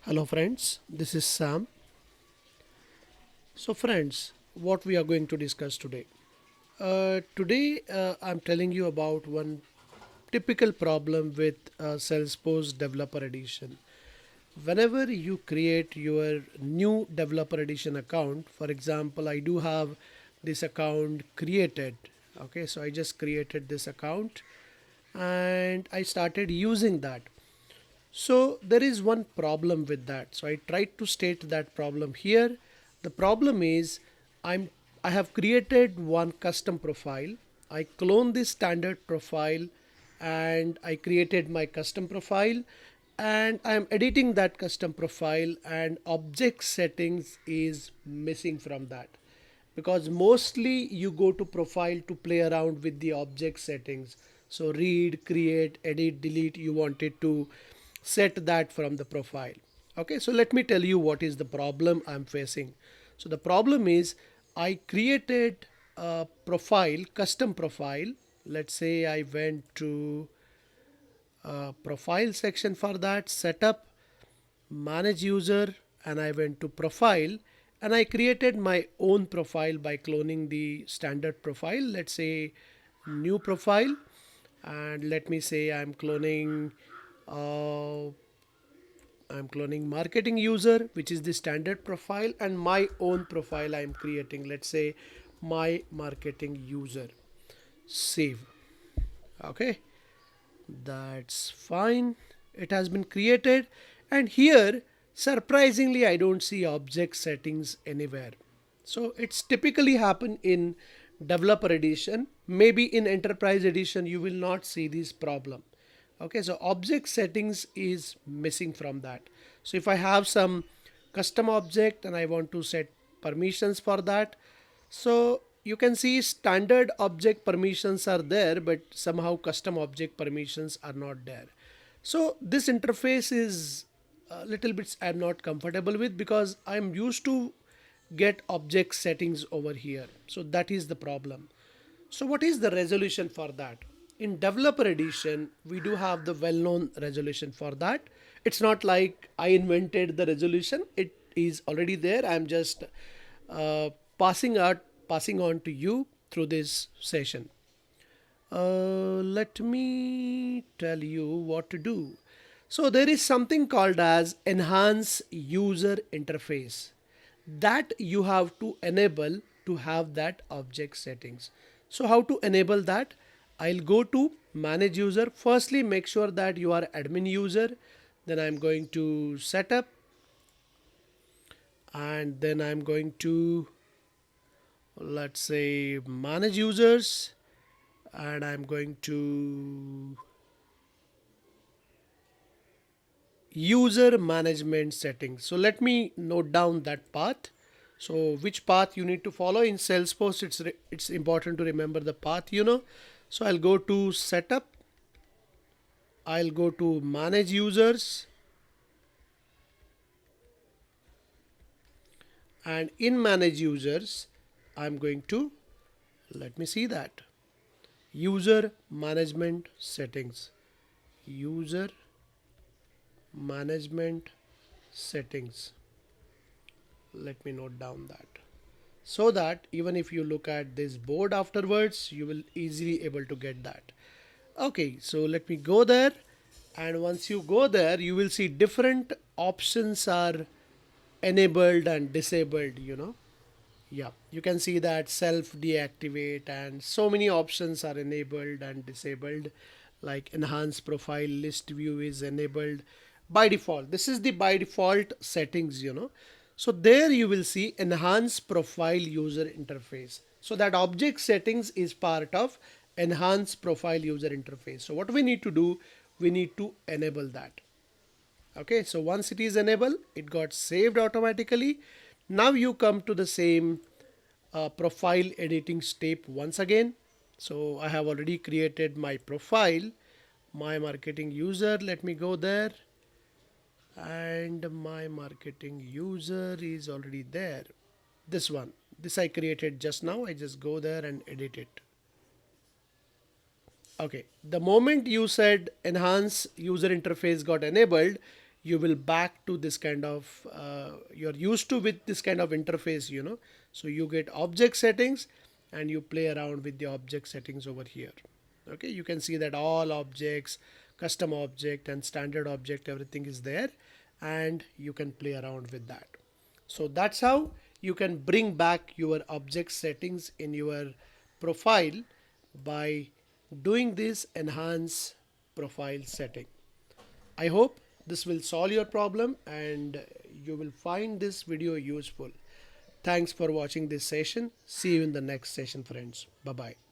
Hello friends, this is Sam. So friends, what we are going to discuss today? Today I'm telling you about one typical problem with Salesforce Developer Edition. Whenever you create your new Developer Edition account, for example, I do have this account created. Okay, so I just created this account and I started using that. So there is one problem with that. So I tried to state that problem here. The problem is I'm I have created one custom profile. I clone this standard profile and I created my custom profile and I am editing that custom profile and object settings is missing from that because mostly you go to profile to play around with the object settings. So read, create, edit, delete, you wanted to set that from the profile. Okay, so let me tell you what is the problem I'm facing. So the problem is I created a profile, custom profile. Let's say I went to profile section for that, setup, manage user, and I went to profile and I created my own profile by cloning the standard profile. Let's say new profile, and let me say I'm cloning marketing user, which is the standard profile, and my own profile I'm creating. Let's say my marketing user. Save. Okay, that's fine. It has been created, and here surprisingly I don't see object settings anywhere. So it's typically happen in developer edition. Maybe in enterprise edition you will not see this problem. Okay, so object settings is missing from that. So if I have some custom object and I want to set permissions for that, so you can see standard object permissions are there, but somehow custom object permissions are not there. So this interface is a little bit I'm not comfortable with because I'm used to get object settings over here. So that is the problem. So what is the resolution for that? In developer edition, we do have the well-known resolution for that. It's not like I invented the resolution. It is already there. I'm just uh, passing on to you through this session. Let me tell you what to do. So there is something called as enhance user interface that you have to enable to have that object settings. So how to enable that? I'll go to manage user. Firstly, make sure that you are admin user. Then I'm going to setup and then I'm going to, let's say, manage users, and I'm going to user management settings. So let me note down that path. So which path you need to follow in Salesforce, it's important to remember the path. So I'll go to setup, I'll go to manage users, and in manage users I'm going to, let me see that, user management settings, user management settings. Let me note down that, so that even if you look at this board afterwards you will easily able to get that. Okay, so let me go there, and once you go there you will see different options are enabled and disabled. Yeah, you can see that self deactivate and so many options are enabled and disabled, like enhance profile list view is enabled by default. This is the by default settings. So there you will see enhance profile user interface. So that object settings is part of enhance profile user interface. So what we need to do, we need to enable that. Okay, so once it is enabled, it got saved automatically. Now you come to the same profile editing step once again. So I have already created my profile, my marketing user. Let me go there, and my marketing user is already there. This one, this I created just now. I just go there and edit it. Okay, the moment you said enhance user interface got enabled, you will back to this kind of you're used to with this kind of interface, so you get object settings and you play around with the object settings over here. Okay, you can see that all objects, custom object and standard object, everything is there, and you can play around with that. So that's how you can bring back your object settings in your profile by doing this enhance profile setting. I hope this will solve your problem and you will find this video useful. Thanks for watching this session. See you in the next session, friends. Bye bye.